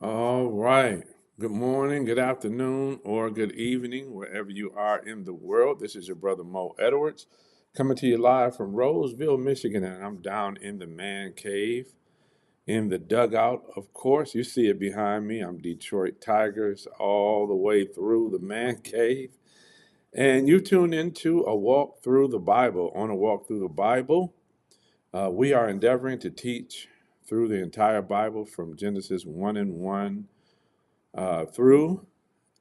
All right. Good morning, good afternoon, or good evening, wherever you are in the world. This is your brother Mo Edwards coming to you live from Roseville, Michigan, and I'm down in the man cave, in the dugout. Of course, you see it behind me. I'm Detroit Tigers all the way through the man cave. And you tune into a walk through the Bible. On a walk through the Bible, we are endeavoring to teach through the entire Bible from Genesis 1 and 1 through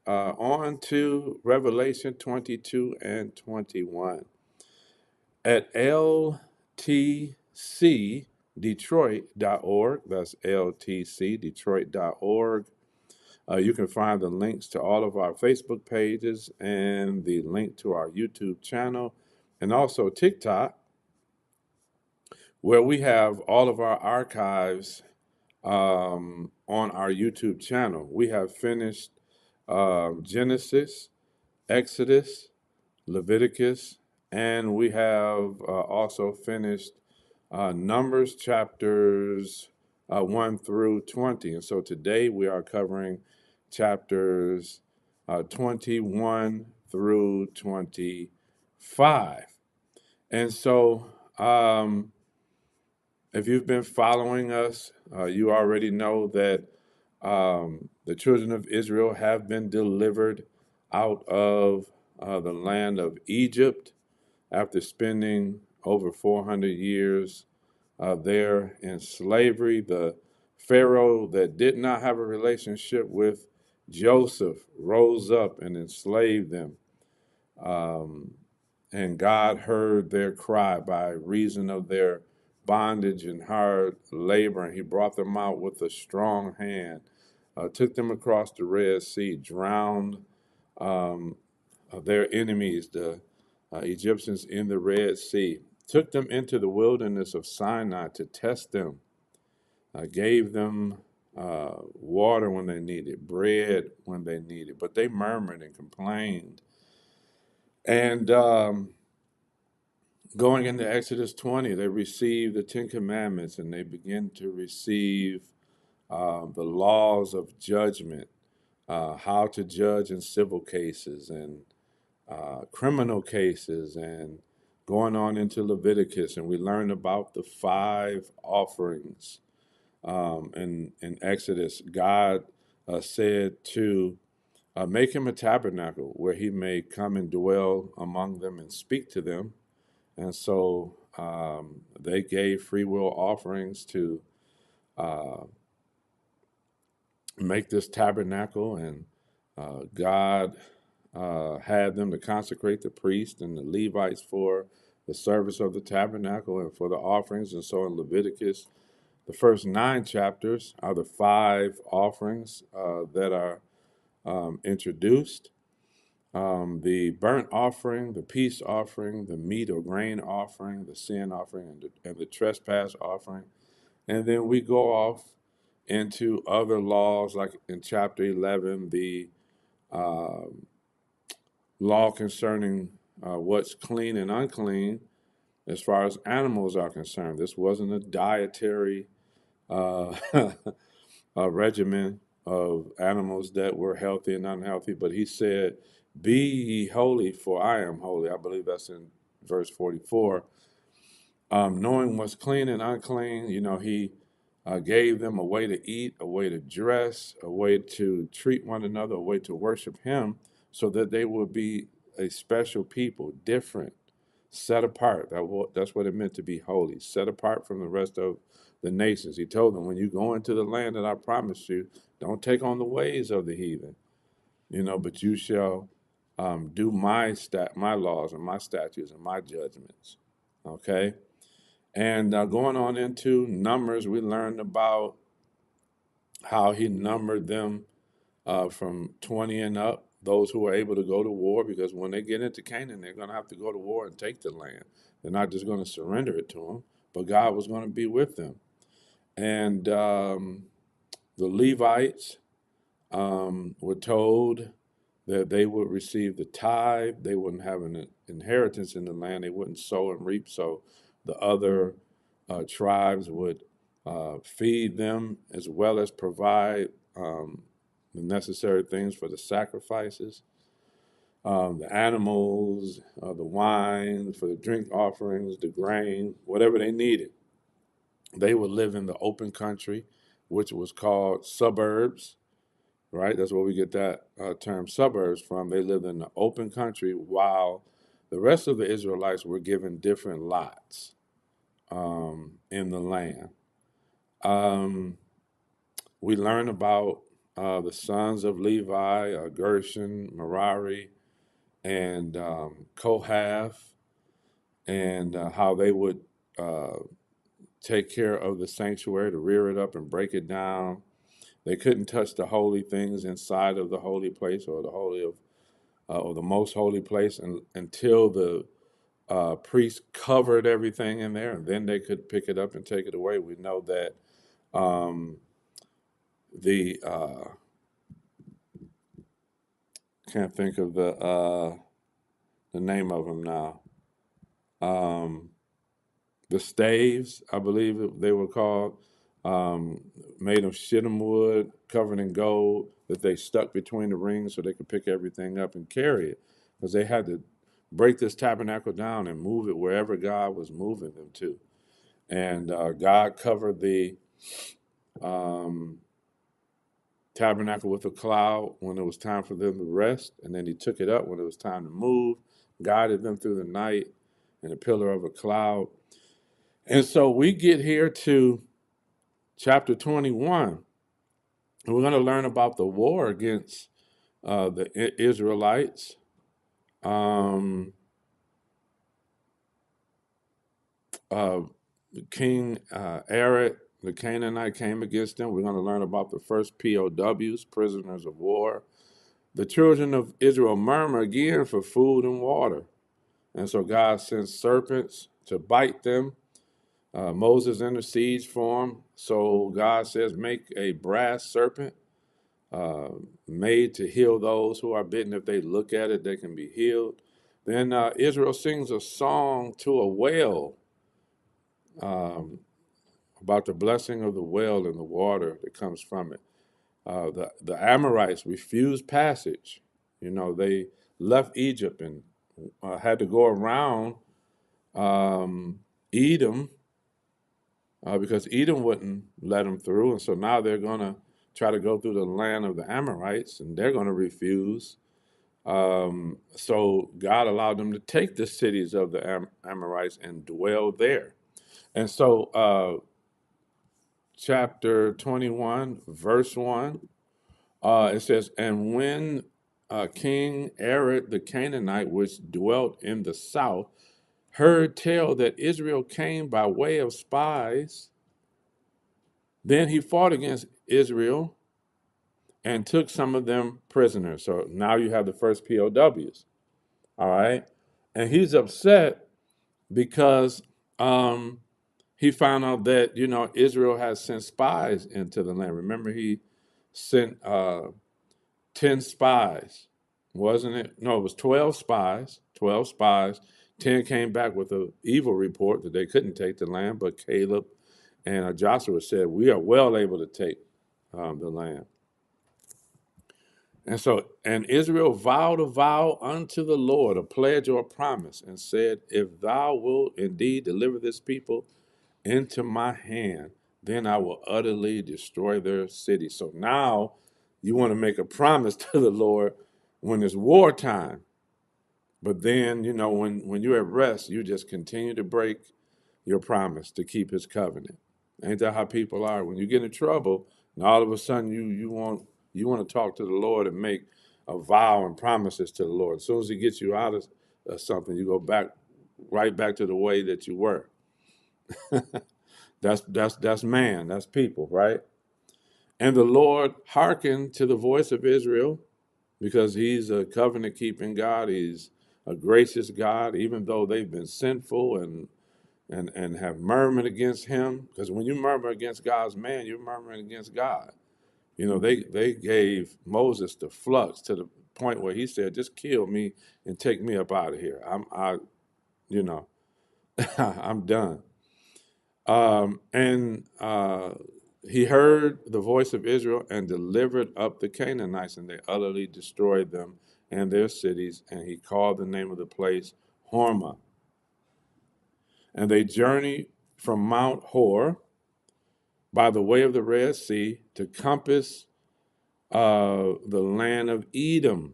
on to Revelation 22 and 21. At LTCDetroit.org, that's LTCDetroit.org, you can find the links to all of our Facebook pages and the link to our YouTube channel and also TikTok, where we have all of our archives on our YouTube channel. We have finished Genesis, Exodus, Leviticus, and we have also finished Numbers chapters 1 through 20. And so today we are covering chapters 21 through 25. And so if you've been following us, you already know that the children of Israel have been delivered out of the land of Egypt after spending over 400 years there in slavery. The Pharaoh that did not have a relationship with Joseph rose up and enslaved them. And God heard their cry by reason of their bondage and hard labor, and he brought them out with a strong hand, took them across the Red Sea, drowned um, their enemies, the Egyptians, in the Red Sea, took them into the wilderness of Sinai to test them, gave them water when they needed, bread when they needed, but they murmured and complained. And going into Exodus 20, they receive the Ten Commandments and they begin to receive the laws of judgment, how to judge in civil cases and criminal cases, and going on into Leviticus. And we learn about the five offerings in Exodus. God said to make him a tabernacle where he may come and dwell among them and speak to them. And so they gave free will offerings to uh, make this tabernacle, and God had them to consecrate the priest and the Levites for the service of the tabernacle and for the offerings. And so in Leviticus, the first 9 chapters are the 5 offerings that are introduced. The burnt offering, the peace offering, the meat or grain offering, the sin offering, and the trespass offering. And then we go off into other laws, like in chapter 11, the uh, law concerning what's clean and unclean as far as animals are concerned. This wasn't a dietary uh, a regimen of animals that were healthy and unhealthy, but he said, "Be ye holy, for I am holy." I believe that's in verse 44. Knowing what's clean and unclean, he gave them a way to eat, a way to dress, a way to treat one another, a way to worship him, so that they would be a special people, different, set apart. That's what it meant to be holy, set apart from the rest of the nations. He told them, when you go into the land that I promised you, don't take on the ways of the heathen, but you shall do my laws and my statutes and my judgments. Okay? And going on into Numbers, we learned about how he numbered them from 20 and up, those who are able to go to war, because when they get into Canaan, they're going to have to go to war and take the land. They're not just going to surrender it to them, but God was going to be with them. And the Levites were told that they would receive the tithe. They wouldn't have an inheritance in the land. They wouldn't sow and reap. So the other tribes would feed them as well as provide the necessary things for the sacrifices, the animals, the wine, for the drink offerings, the grain, whatever they needed. They would live in the open country, which was called suburbs, right? That's where we get that term suburbs from. They lived in the open country while the rest of the Israelites were given different lots in the land. We learn about the sons of Levi, Gershon, Merari, and Kohath, and how they would take care of the sanctuary, to rear it up and break it down. They couldn't touch the holy things inside of the holy place, or the holy of, or the most holy place, until the priest covered everything in there, and then they could pick it up and take it away. We know that the can't think of the name of them now. The staves, I believe they were called, made of shittim wood, covered in gold, that they stuck between the rings so they could pick everything up and carry it, because they had to break this tabernacle down and move it wherever God was moving them to. And God covered the tabernacle with a cloud when it was time for them to rest, and then he took it up when it was time to move, guided them through the night in a pillar of a cloud. And so we get here to chapter 21, and we're going to learn about the war against the Israelites. King Arad, the Canaanite, came against them. We're going to learn about the first POWs, prisoners of war. The children of Israel murmur again for food and water. And so God sends serpents to bite them. Moses intercedes for them. So God says, make a brass serpent made to heal those who are bitten. If they look at it, they can be healed. Then Israel sings a song to a whale, about the blessing of the well and the water that comes from it. The Amorites refused passage. They left Egypt and had to go around Edom, because Edom wouldn't let them through. And so now they're going to try to go through the land of the Amorites, and they're going to refuse. So God allowed them to take the cities of the Amorites and dwell there. And so chapter 21, verse 1, it says, and when King Arad the Canaanite, which dwelt in the south, heard tell that Israel came by way of spies, then he fought against Israel and took some of them prisoners. So now you have the first POWs, all right? And he's upset because he found out that, Israel has sent spies into the land. Remember, he sent 10 spies, wasn't it? No, it was 12 spies. 12 spies. 10 came back with an evil report that they couldn't take the land, but Caleb and Joshua said, we are well able to take the land. And Israel vowed a vow unto the Lord, a pledge or a promise, and said, if thou wilt indeed deliver this people into my hand, then I will utterly destroy their city. So now you want to make a promise to the Lord when it's wartime. But then, when you're at rest, you just continue to break your promise to keep his covenant. Ain't that how people are? When you get in trouble, and all of a sudden you want to talk to the Lord and make a vow and promises to the Lord. As soon as he gets you out of something, you go right back to the way that you were. That's man, that's people, right? And the Lord hearkened to the voice of Israel, because he's a covenant-keeping God. He's a gracious God, even though they've been sinful and have murmured against him. Because when you murmur against God's man, you're murmuring against God. They gave Moses the flux to the point where he said, just kill me and take me up out of here. I'm done. And He heard the voice of Israel and delivered up the Canaanites, and they utterly destroyed them and their cities, and he called the name of the place Hormah. And they journeyed from Mount Hor by the way of the Red Sea to compass the land of Edom.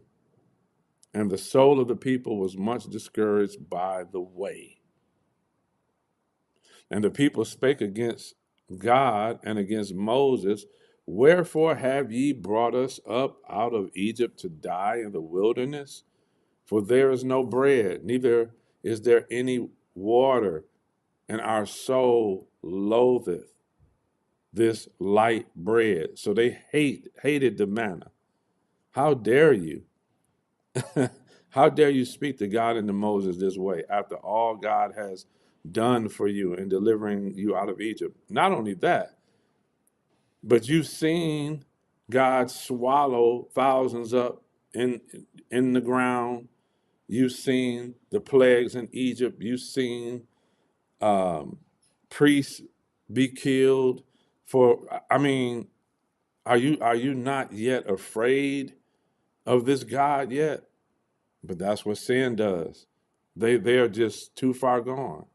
And the soul of the people was much discouraged by the way. And the people spake against God and against Moses, wherefore have ye brought us up out of Egypt to die in the wilderness? For there is no bread, neither is there any water, and our soul loatheth this light bread. So they hated the manna. How dare you? How dare you speak to God and to Moses this way after all God has done for you in delivering you out of Egypt? Not only that, but you've seen God swallow thousands up in the ground. You've seen the plagues in Egypt. You've seen priests be killed for. I mean, are you not yet afraid of this God yet? But that's what sin does. They are just too far gone.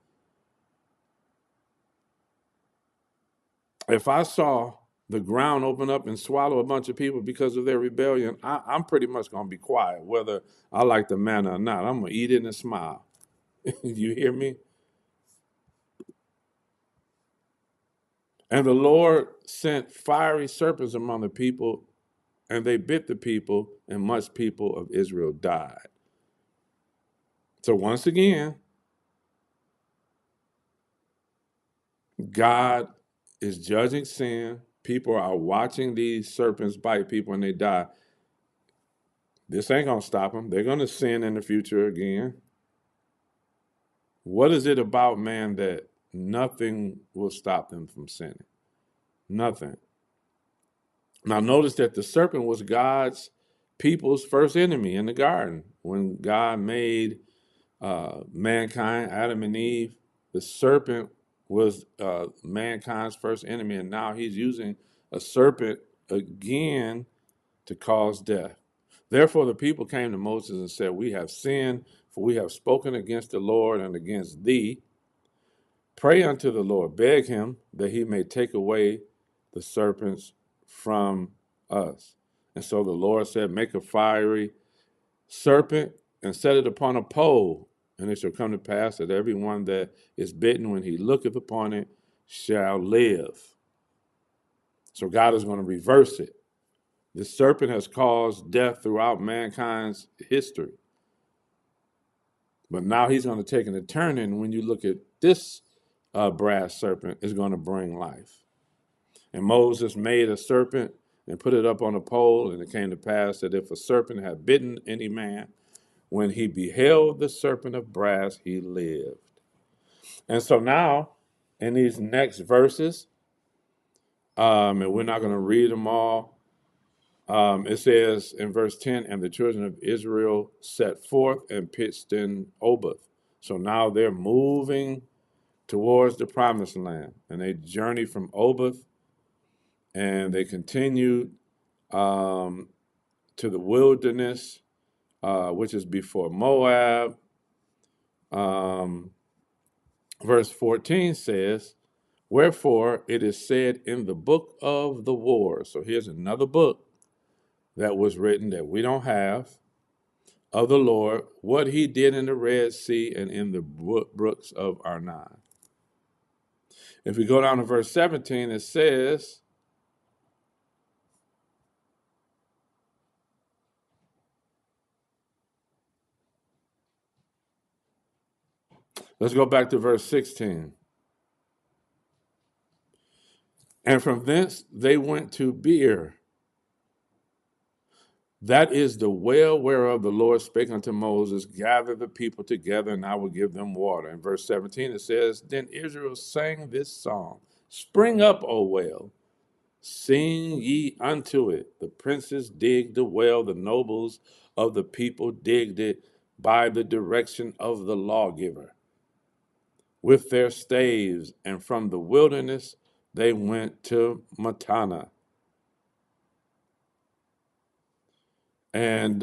If I saw the ground open up and swallow a bunch of people because of their rebellion, I'm pretty much going to be quiet, whether I like the manna or not. I'm going to eat it and smile. You hear me? And the Lord sent fiery serpents among the people, and they bit the people, and much people of Israel died. So once again, God is judging sin. People are watching these serpents bite people and they die. This ain't going to stop them. They're going to sin in the future again. What is it about man that nothing will stop them from sinning? Nothing. Now, notice that the serpent was God's people's first enemy in the garden. When God made mankind, Adam and Eve, the serpent was mankind's first enemy, and now he's using a serpent again to cause death. Therefore, the people came to Moses and said, we have sinned, for we have spoken against the Lord and against thee. Pray unto the Lord, beg him that he may take away the serpents from us. And so the Lord said, make a fiery serpent and set it upon a pole. And it shall come to pass that everyone that is bitten when he looketh upon it shall live. So God is going to reverse it. The serpent has caused death throughout mankind's history. But now he's going to take an turn, and when you look at this brass serpent, it's going to bring life. And Moses made a serpent and put it up on a pole, and it came to pass that if a serpent had bitten any man, when he beheld the serpent of brass, he lived. And so now, in these next verses, and we're not going to read them all, it says in verse 10, and the children of Israel set forth and pitched in Oboth. So now they're moving towards the promised land. And they journeyed from Oboth, and they continued to the wilderness, which is before Moab. Verse 14 says, wherefore it is said in the book of the war. So here's another book that was written that we don't have, of the Lord, what he did in the Red Sea and in the brooks of Arnon. If we go down to verse 17, it says, let's go back to verse 16. And from thence they went to Beer. That is the well whereof the Lord spake unto Moses, gather the people together, and I will give them water. In verse 17 it says, then Israel sang this song, spring up, O well, sing ye unto it. The princes digged the well, the nobles of the people digged it by the direction of the lawgiver with their staves, and from the wilderness they went to Matana. And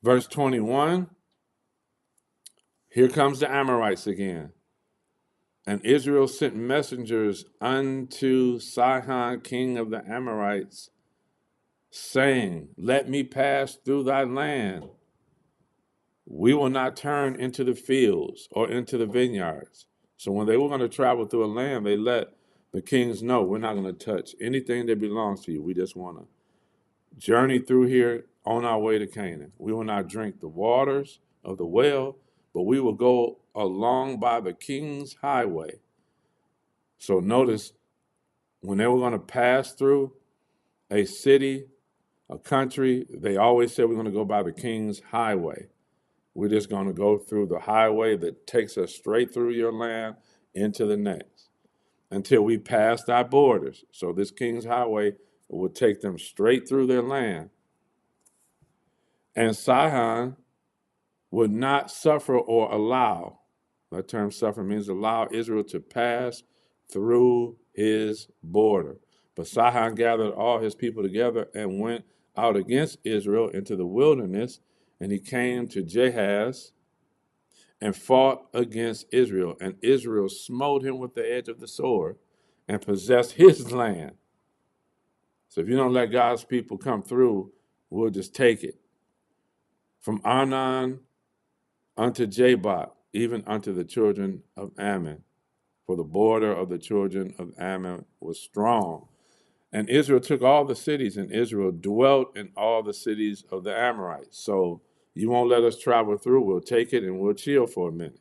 verse 21, here comes the Amorites again. And Israel sent messengers unto Sihon, king of the Amorites, saying, let me pass through thy land. We will not turn into the fields or into the vineyards. So when they were going to travel through a land, they let the kings know, we're not going to touch anything that belongs to you. We just want to journey through here on our way to Canaan. We will not drink the waters of the well, but we will go along by the king's highway. So notice, when they were going to pass through a city, a country, they always said we're going to go by the king's highway. We're just going to go through the highway that takes us straight through your land into the next until we pass our borders. So this king's highway will take them straight through their land. And Sihon would not suffer or allow, that term suffer means allow, Israel to pass through his border. But Sihon gathered all his people together and went out against Israel into the wilderness, and he came to Jahaz and fought against Israel. And Israel smote him with the edge of the sword and possessed his land. So if you don't let God's people come through, we'll just take it. From Arnon unto Jabbok, even unto the children of Ammon. For the border of the children of Ammon was strong. And Israel took all the cities, and Israel dwelt in all the cities of the Amorites. So you won't let us travel through, we'll take it and we'll chill for a minute.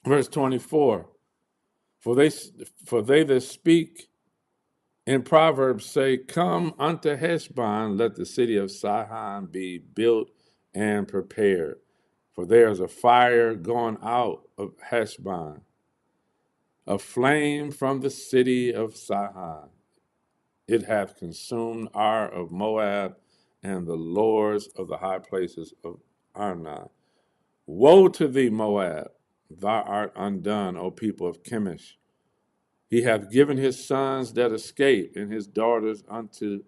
Verse 24, for they that speak in Proverbs say, come unto Heshbon, let the city of Sihon be built and prepared. For there is a fire going out of Heshbon, a flame from the city of Sihon. It hath consumed Ar of Moab and the lords of the high places of Arnon. Woe to thee, Moab! Thou art undone, O people of Chemosh. He hath given his sons that escape and his daughters unto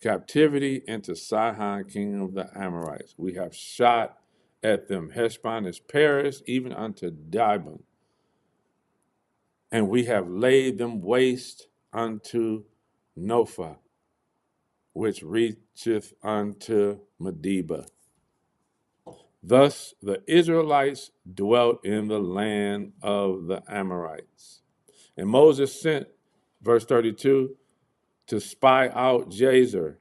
captivity into Sihon, king of the Amorites. We have shot at them. Heshbon is perished, even unto Dibon. And we have laid them waste unto Nophah, which reacheth unto Medeba. Thus the Israelites dwelt in the land of the Amorites. And Moses sent, verse 32, to spy out Jazer.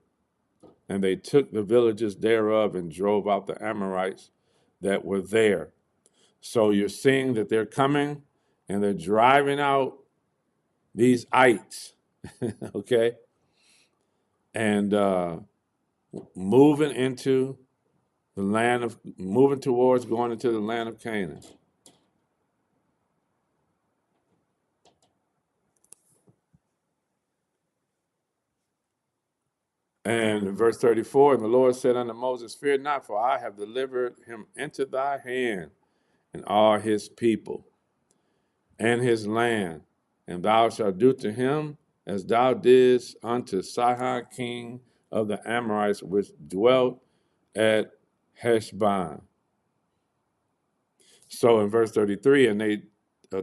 And they took the villages thereof and drove out the Amorites that were there. So you're seeing that they're coming and they're driving out these ites, okay? And moving towards going into the land of Canaan. And verse 34, and the Lord said unto Moses, fear not, for I have delivered him into thy hand, and all his people, and his land. And thou shalt do to him as thou didst unto Sihon, king of the Amorites, which dwelt at Heshbon. So in verse 33, and they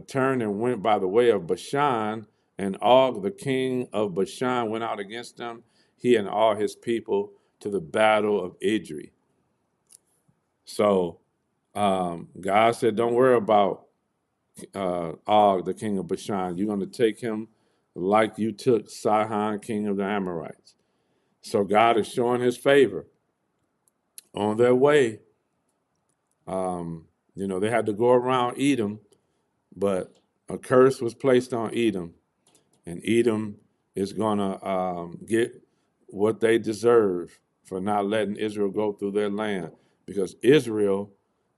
turned and went by the way of Bashan, and Og, the king of Bashan, went out against them, he and all his people, to the battle of Idri. So God said, don't worry about Og, the king of Bashan. You're going to take him like you took Sihon, king of the Amorites. So God is showing his favor. On their way, they had to go around Edom, but a curse was placed on Edom, and Edom is going to get what they deserve for not letting Israel go through their land, because Israel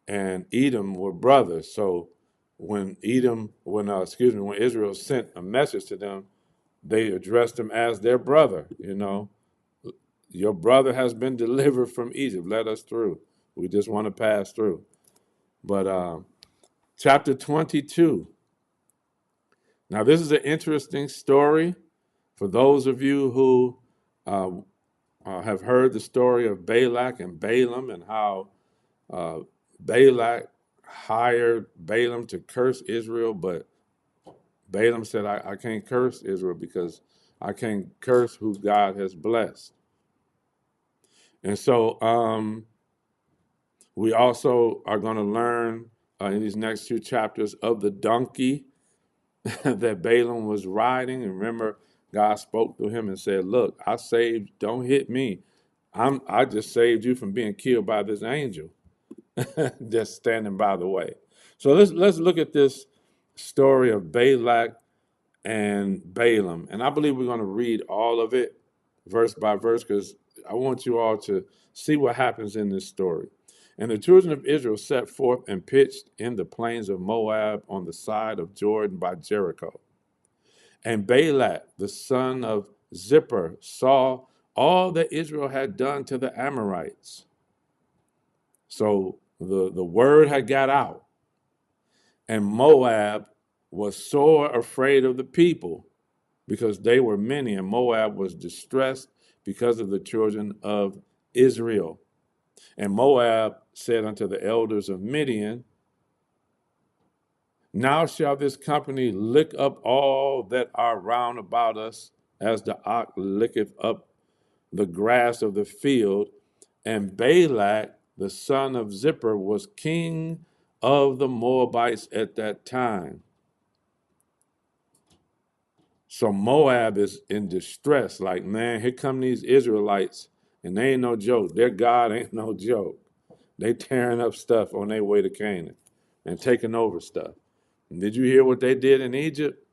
and Edom were brothers. So when Israel sent a message to them, they addressed him as their brother. your brother has been delivered from Egypt. Let us through. We just want to pass through. But chapter 22. Now, this is an interesting story for those of you who have heard the story of Balak and Balaam and how Balak hired Balaam to curse Israel, but Balaam said, I can't curse Israel because I can't curse who God has blessed. And so we also are going to learn in these next two chapters of the donkey that Balaam was riding. And remember, God spoke to him and said, look, I saved, don't hit me. I just saved you from being killed by this angel just standing by the way. So let's look at this story of Balak and Balaam. And I believe we're going to read all of it verse by verse because I want you all to see what happens in this story. And the children of Israel set forth and pitched in the plains of Moab on the side of Jordan by Jericho. And Balak, the son of Zippor, saw all that Israel had done to the Amorites. So the word had got out. And Moab was sore afraid of the people because they were many, and Moab was distressed because of the children of Israel. And Moab said unto the elders of Midian, now shall this company lick up all that are round about us, as the ox licketh up the grass of the field. And Balak, the son of Zippor, was king of the Moabites at that time. So Moab is in distress. Like, man, here come these Israelites, and they ain't no joke. Their God ain't no joke. They tearing up stuff on their way to Canaan and taking over stuff. And did you hear what they did in Egypt?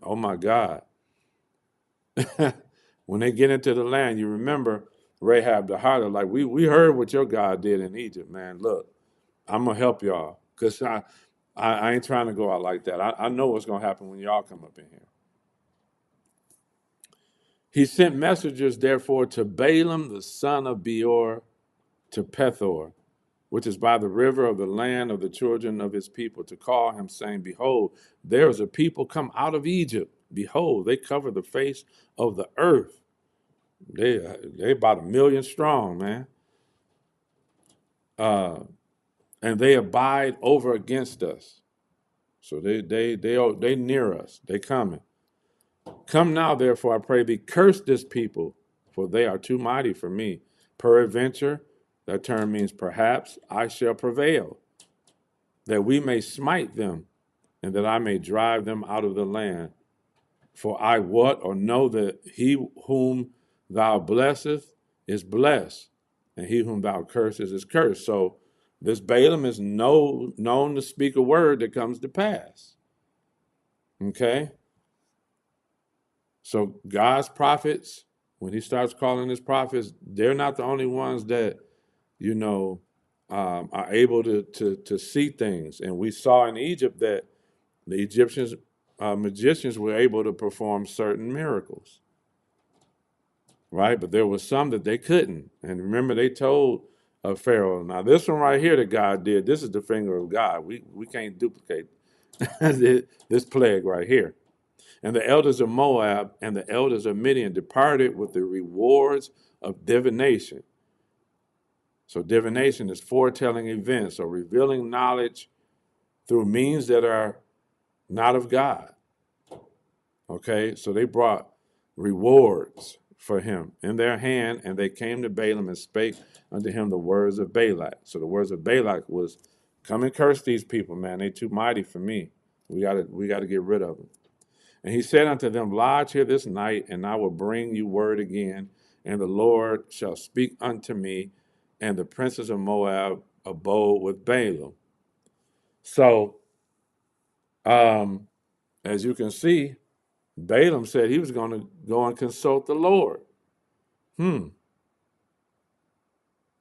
Oh, my God. When they get into the land, you remember Rahab the harlot, like, we heard what your God did in Egypt, man. Look, I'm going to help y'all because I ain't trying to go out like that. I know what's going to happen when y'all come up in here. He sent messengers, therefore, to Balaam, the son of Beor, to Pethor, which is by the river of the land of the children of his people, to call him, saying, behold, there is a people come out of Egypt. Behold, they cover the face of the earth. They about 1 million strong, man. And they abide over against us. So they near us. They coming. Come now, therefore, I pray thee, curse this people, for they are too mighty for me. Peradventure, that term means perhaps, I shall prevail, that we may smite them, and that I may drive them out of the land. For I wot or know that he whom thou blessest is blessed, and he whom thou cursest is cursed. So this Balaam is known to speak a word that comes to pass. Okay? So God's prophets, when he starts calling his prophets, they're not the only ones that, are able to see things. And we saw in Egypt that the Egyptians, magicians were able to perform certain miracles, right? But there was some that they couldn't. And remember, they told Pharaoh, now this one right here that God did, this is the finger of God. We can't duplicate this plague right here. And the elders of Moab and the elders of Midian departed with the rewards of divination. So divination is foretelling events or revealing knowledge through means that are not of God. Okay, so they brought rewards for him in their hand, and they came to Balaam and spake unto him the words of Balak. So the words of Balak was, come and curse these people, man. They too mighty for me. We gotta get rid of them. And he said unto them, lodge here this night, and I will bring you word again, and the Lord shall speak unto me. And the princes of Moab abode with Balaam. So, as you can see, Balaam said he was going to go and consult the Lord.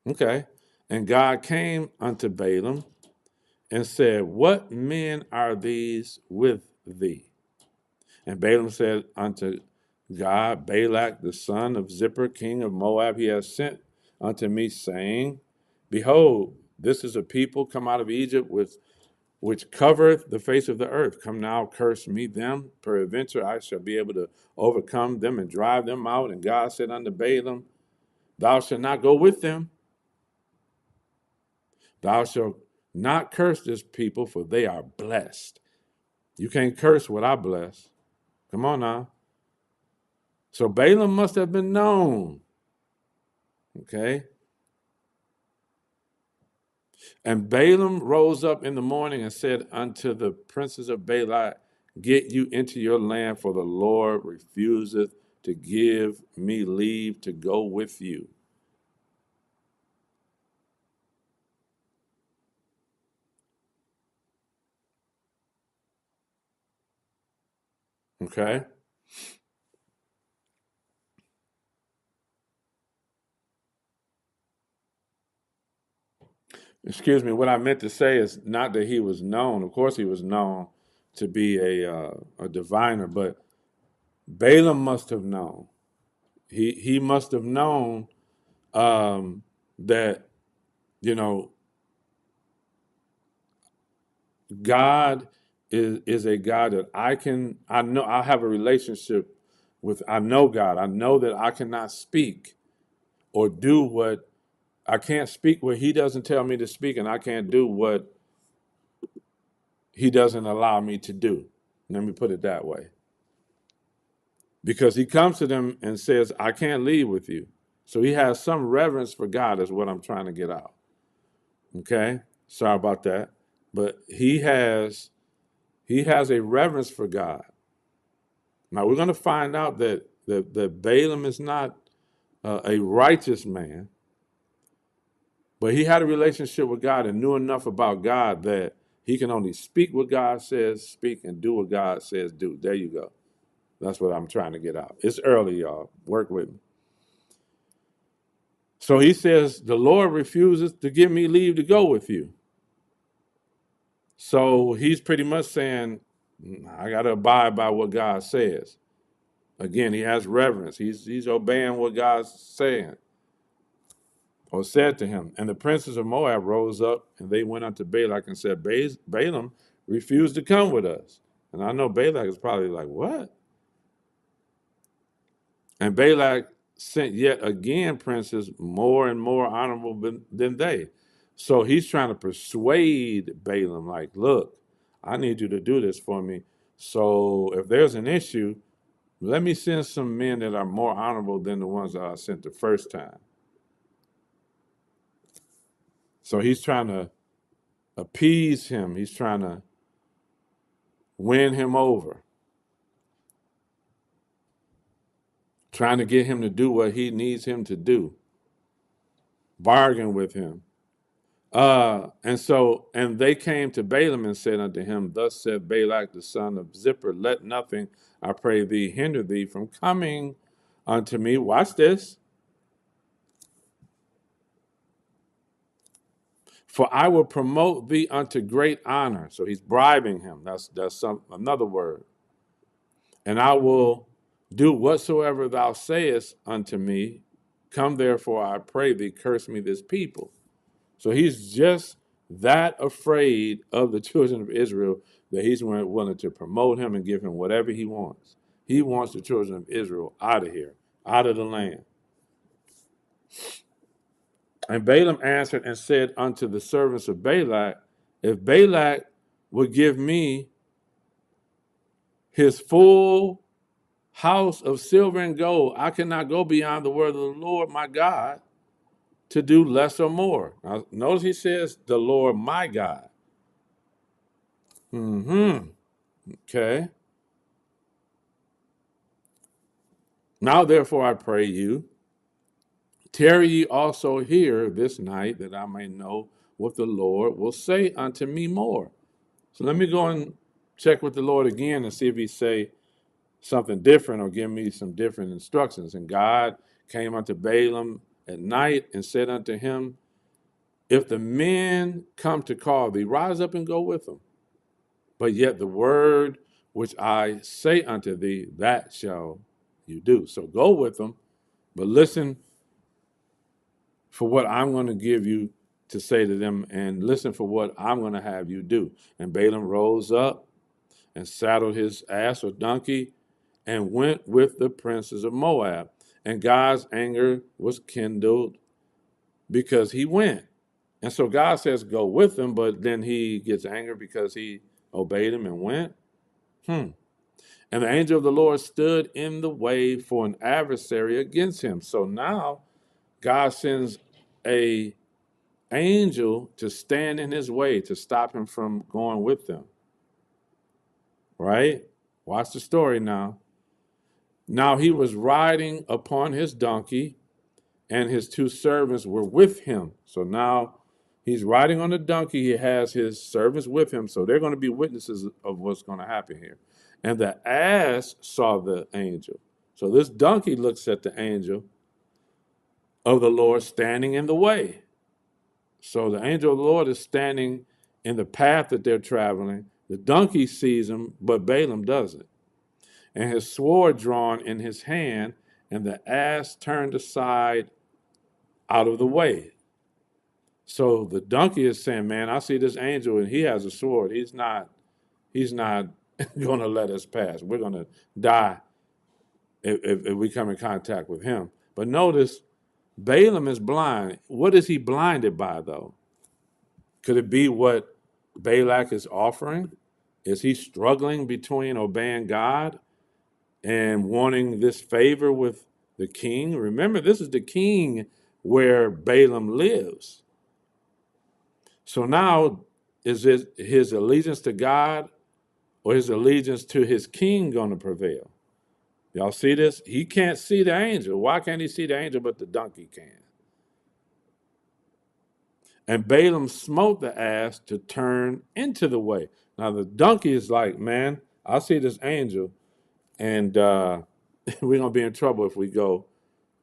Okay. And God came unto Balaam and said, what men are these with thee? And Balaam said unto God, Balak, the son of Zippor, king of Moab, he has sent unto me, saying, Behold, this is a people come out of Egypt which covereth the face of the earth. Come now, curse me them. Peradventure I shall be able to overcome them and drive them out. And God said unto Balaam, Thou shalt not go with them. Thou shalt not curse this people, for they are blessed. You can't curse what I bless. Come on now. So Balaam must have been known. Okay. And Balaam rose up in the morning and said unto the princes of Balak, Get you into your land, for the Lord refuseth to give me leave to go with you. Okay? Excuse me, what I meant to say is not that he was known. Of course, he was known to be a diviner, but Balaam must have known. He must have known that, you know, God is a God that I have a relationship with. I know God. I know that I cannot speak or do what I can't speak what he doesn't tell me to speak, and I can't do what he doesn't allow me to do. Let me put it that way. Because he comes to them and says, I can't leave with you. So he has some reverence for God, is what I'm trying to get out. Okay? Sorry about that. But he has a reverence for God. Now we're going to find out that Balaam is not a righteous man, but he had a relationship with God and knew enough about God that he can only speak what God says speak and do what God says do. There you go. That's what I'm trying to get out. It's early, y'all. Work with me. So he says, the Lord refuses to give me leave to go with you. So he's pretty much saying, I got to abide by what God says. Again, he has reverence. He's obeying what God's saying or said to him. And the princes of Moab rose up and they went unto Balak and said, Balaam refused to come with us. And I know Balak is probably like, what? And Balak sent yet again princes more and more honorable than they. So he's trying to persuade Balaam, like, look, I need you to do this for me. So if there's an issue, let me send some men that are more honorable than the ones that I sent the first time. So he's trying to appease him. He's trying to win him over, trying to get him to do what he needs him to do, bargain with him. And they came to Balaam and said unto him, Thus said Balak the son of Zippor, let nothing, I pray thee, hinder thee from coming unto me. Watch this. For I will promote thee unto great honor. So he's bribing him. That's another word. And I will do whatsoever thou sayest unto me. Come therefore, I pray thee, curse me this people. So he's just that afraid of the children of Israel that he's willing to promote him and give him whatever he wants. He wants the children of Israel out of here, out of the land. And Balaam answered and said unto the servants of Balak, if Balak would give me his full house of silver and gold, I cannot go beyond the word of the Lord my God to do less or more. Now, notice he says, the Lord my God. Okay. Now, therefore, I pray you, tarry ye also here this night, that I may know what the Lord will say unto me more. So let me go and check with the Lord again and see if he say something different or give me some different instructions. And God came unto Balaam at night and said unto him, if the men come to call thee, rise up and go with them. But yet the word which I say unto thee, that shall you do. So go with them, but listen for what I'm going to give you to say to them, and listen for what I'm going to have you do. And Balaam rose up and saddled his ass or donkey and went with the princes of Moab. And God's anger was kindled because he went. And so God says, go with him, but then he gets angry because he obeyed him and went. And the angel of the Lord stood in the way for an adversary against him. So now God sends a angel to stand in his way to stop him from going with them. Right? Watch the story now. Now he was riding upon his donkey, and his two servants were with him. So now he's riding on the donkey. He has his servants with him. So they're going to be witnesses of what's going to happen here. And the ass saw the angel. So this donkey looks at the angel of the Lord standing in the way. So the angel of the Lord is standing in the path that they're traveling. The donkey sees him, but Balaam doesn't. And his sword drawn in his hand, and the ass turned aside out of the way. So the donkey is saying, man, I see this angel and he has a sword. He's not going to let us pass. We're going to die if we come in contact with him. But notice, Balaam is blind. What is he blinded by, though? Could it be what Balak is offering? Is he struggling between obeying God and wanting this favor with the king? Remember, this is the king where Balaam lives. So now, is it his allegiance to God or his allegiance to his king going to prevail? Y'all see this? He can't see the angel. Why can't he see the angel, but the donkey can? And Balaam smote the ass to turn into the way. Now the donkey is like, man, I see this angel, and we're going to be in trouble if we go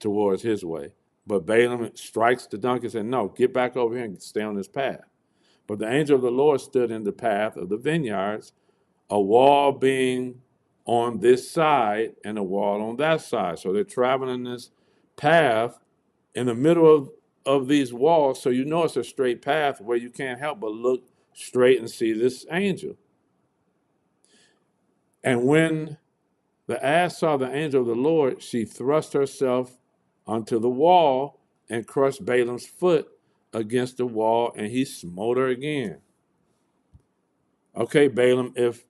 towards his way. But Balaam strikes the donkey and says, no, get back over here and stay on this path. But the angel of the Lord stood in the path of the vineyards, a wall being on this side and a wall on that side. So they're traveling this path in the middle of these walls. So you know it's a straight path where you can't help but look straight and see this angel. And when the ass saw the angel of the Lord, she thrust herself onto the wall and crushed Balaam's foot against the wall, and he smote her again. Okay, Balaam, if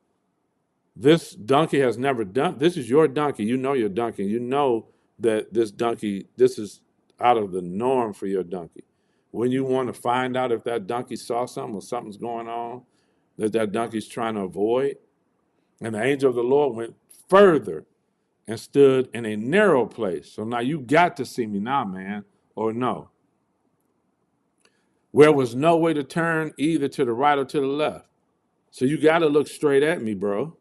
this donkey has never done, this is your donkey. You know your donkey. You know that this donkey, this is out of the norm for your donkey. When you want to find out if that donkey saw something or something's going on that donkey's trying to avoid, and the angel of the Lord went further and stood in a narrow place. So now you got to see me now, man, or no. Where was no way to turn either to the right or to the left. So you got to look straight at me, bro.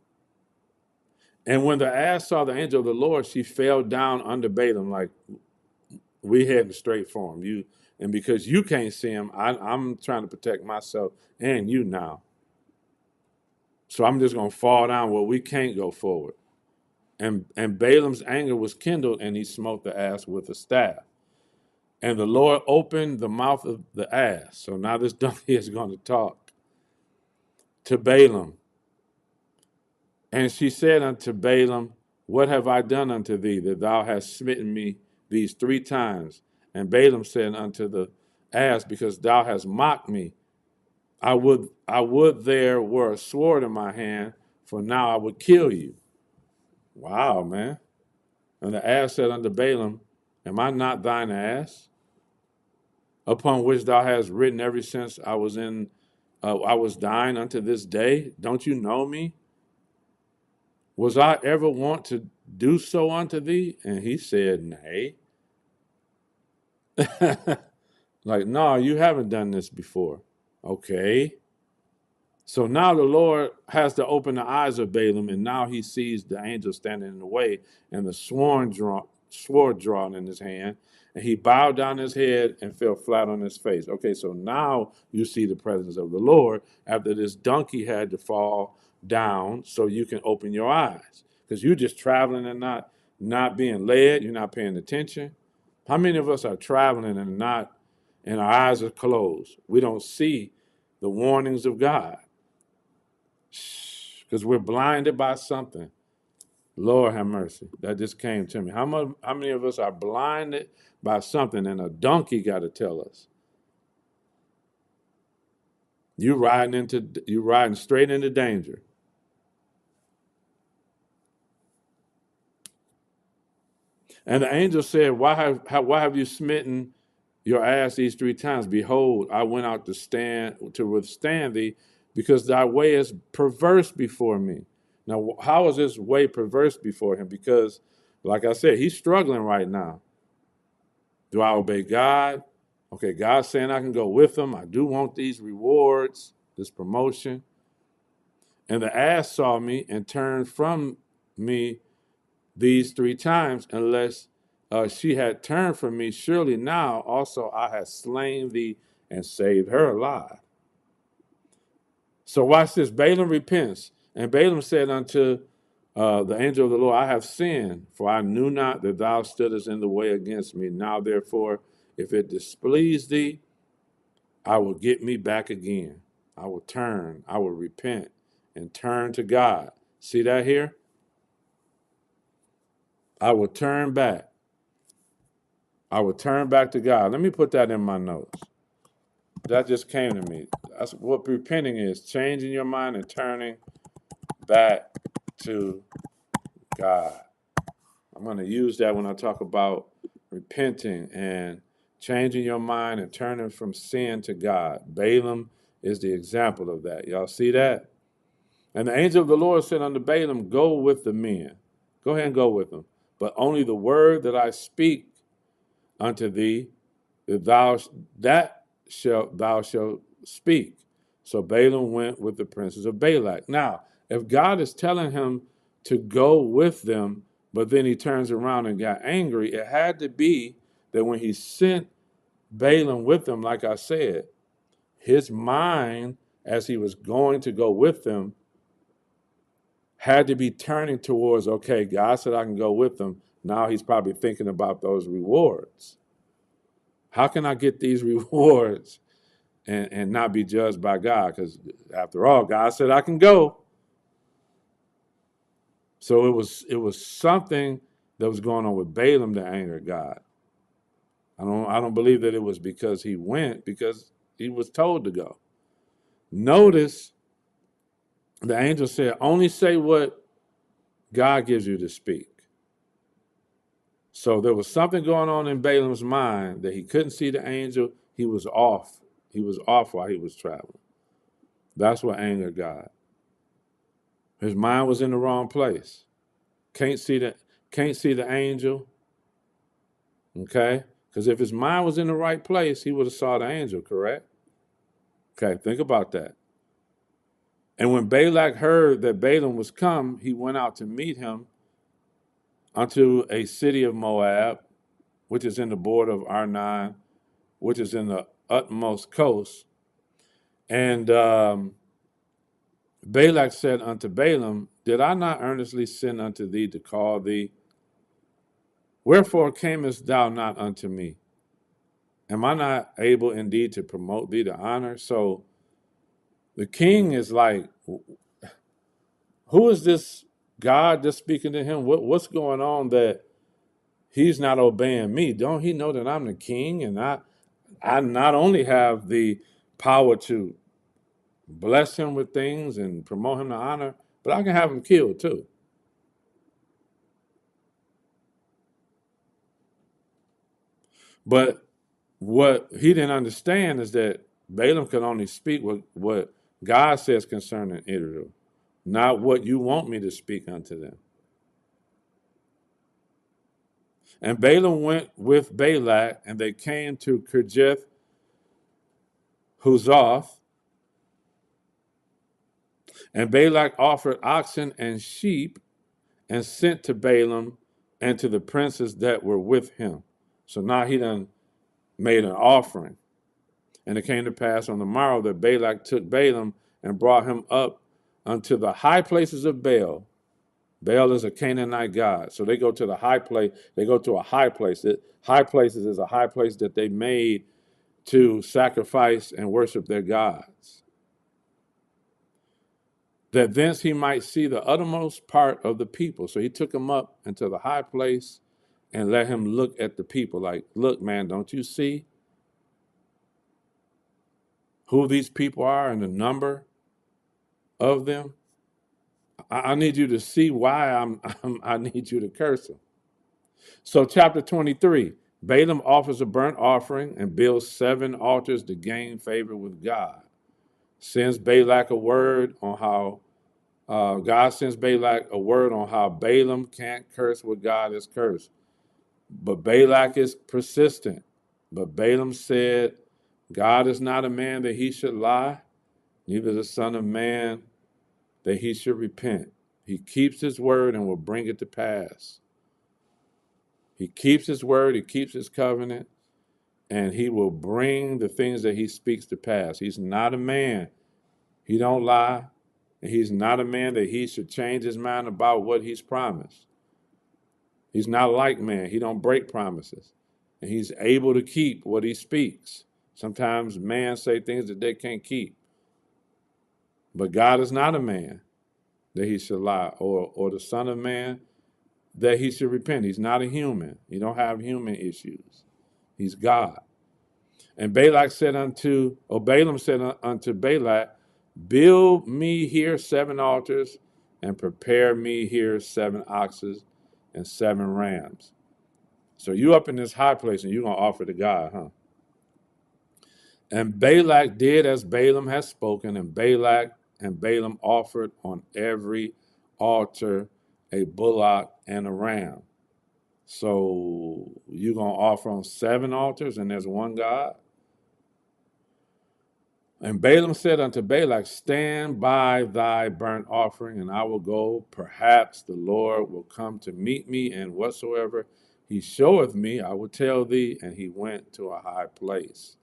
And when the ass saw the angel of the Lord, she fell down under Balaam, like, we heading straight for him. And because you can't see him, I'm trying to protect myself and you now. So I'm just going to fall down where we can't go forward. And Balaam's anger was kindled, and he smote the ass with a staff. And the Lord opened the mouth of the ass. So now this donkey is going to talk to Balaam. And she said unto Balaam, what have I done unto thee, that thou hast smitten me these 3 times? And Balaam said unto the ass, because thou hast mocked me, I would there were a sword in my hand, for now I would kill you. Wow, man. And the ass said unto Balaam, am I not thine ass, upon which thou hast ridden ever since I was dying unto this day? Don't you know me? Was I ever wont to do so unto thee? And he said, nay. Like, no, you haven't done this before. Okay. So now the Lord has to open the eyes of Balaam, and now he sees the angel standing in the way and the sword drawn in his hand, and he bowed down his head and fell flat on his face. Okay, so now you see the presence of the Lord after this donkey had to fall down so you can open your eyes, because you're just traveling and not not being led, you're not paying attention. How many of us are traveling and and our eyes are closed? We don't see the warnings of God because we're blinded by something. Lord have mercy. That just came to me. How many of us are blinded by something and a donkey got to tell us? You're riding straight into danger. And the angel said, why have you smitten your ass these 3 times? Behold, I went out to withstand thee, because thy way is perverse before me. Now, how is this way perverse before him? Because, like I said, he's struggling right now. Do I obey God? Okay, God's saying I can go with him. I do want these rewards, this promotion. And the ass saw me and turned from me these 3 times, unless she had turned from me. Surely now also I had slain thee and saved her alive. So watch this. Balaam repents. And Balaam said unto the angel of the Lord, I have sinned, for I knew not that thou stoodest in the way against me. Now therefore, if it displease thee, I will get me back again. I will repent and turn to God. See that here? I will turn back. I will turn back to God. Let me put that in my notes. That just came to me. That's what repenting is, changing your mind and turning back to God. I'm going to use that when I talk about repenting and changing your mind and turning from sin to God. Balaam is the example of that. Y'all see that? And the angel of the Lord said unto Balaam, go with the men. Go ahead and go with them. But only the word that I speak unto thee, thou shalt speak. So Balaam went with the princes of Balak. Now, if God is telling him to go with them, but then he turns around and got angry, it had to be that when he sent Balaam with them, like I said, his mind, as he was going to go with them, had to be turning towards, okay, God said I can go with them. Now he's probably thinking about those rewards. How can I get these rewards and not be judged by God? Because after all, God said I can go. So it was something that was going on with Balaam that angered God. I don't believe that it was because he went, because he was told to go. Notice the angel said, only say what God gives you to speak. So there was something going on in Balaam's mind that he couldn't see the angel. He was off. He was off while he was traveling. That's what angered God. His mind was in the wrong place. Can't see the angel. Okay? Because if his mind was in the right place, he would have saw the angel, correct? Okay, think about that. And when Balak heard that Balaam was come, he went out to meet him unto a city of Moab, which is in the border of Arnon, which is in the utmost coast. And Balak said unto Balaam, did I not earnestly send unto thee to call thee? Wherefore camest thou not unto me? Am I not able indeed to promote thee to honor? So the king is like, who is this God that's speaking to him? What's going on that he's not obeying me? Don't he know that I'm the king, and I not only have the power to bless him with things and promote him to honor, but I can have him killed too. But what he didn't understand is that Balaam could only speak what God says concerning Israel, not what you want me to speak unto them. And Balaam went with Balak, and they came to Kirjath Huzoth. And Balak offered oxen and sheep and sent to Balaam and to the princes that were with him. So now he done made an offering. And it came to pass on the morrow that Balak took Balaam and brought him up unto the high places of Baal, Baal is a Canaanite god. So they go to the high place. They go to a high place. High places is a high place that they made to sacrifice and worship their gods, that thence he might see the uttermost part of the people. So he took him up into the high place and let him look at the people like, look, man, don't you see who these people are and the number of them? I need you to see why I need you to curse them. So chapter 23, Balaam offers a burnt offering and builds 7 altars to gain favor with God. Sends Balak a word on how God sends Balak a word on how Balaam can't curse what God has cursed. But Balak is persistent. But Balaam said, God is not a man that he should lie, neither the son of man that he should repent. He keeps his word and will bring it to pass. He keeps his word, he keeps his covenant, and he will bring the things that he speaks to pass. He's not a man. He don't lie. And he's not a man that he should change his mind about what he's promised. He's not like man. He don't break promises. And he's able to keep what he speaks. Sometimes man say things that they can't keep. But God is not a man that he should lie, or the son of man that he should repent. He's not a human. He don't have human issues. He's God. And Balaam said unto Balak, build me here 7 altars and prepare me here 7 oxen and 7 rams. So you up in this high place and you're going to offer to God, huh? And Balak did as Balaam had spoken, and Balaam offered on every altar a bullock and a ram. So you're going to offer on 7 altars and there's one God? And Balaam said unto Balak, stand by thy burnt offering, and I will go. Perhaps the Lord will come to meet me, and whatsoever he showeth me, I will tell thee. And he went to a high place.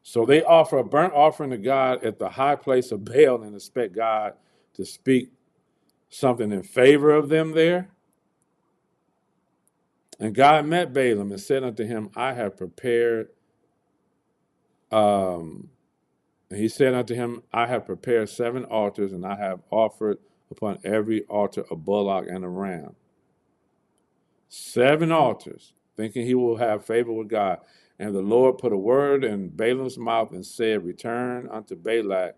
So they offer a burnt offering to God at the high place of Baal and expect God to speak something in favor of them there. And God met Balaam and said unto him, I have prepared And he said unto him, I have prepared 7 altars, and I have offered upon every altar a bullock and a ram. 7 altars, thinking he will have favor with God. And the Lord put a word in Balaam's mouth and said, return unto Balak,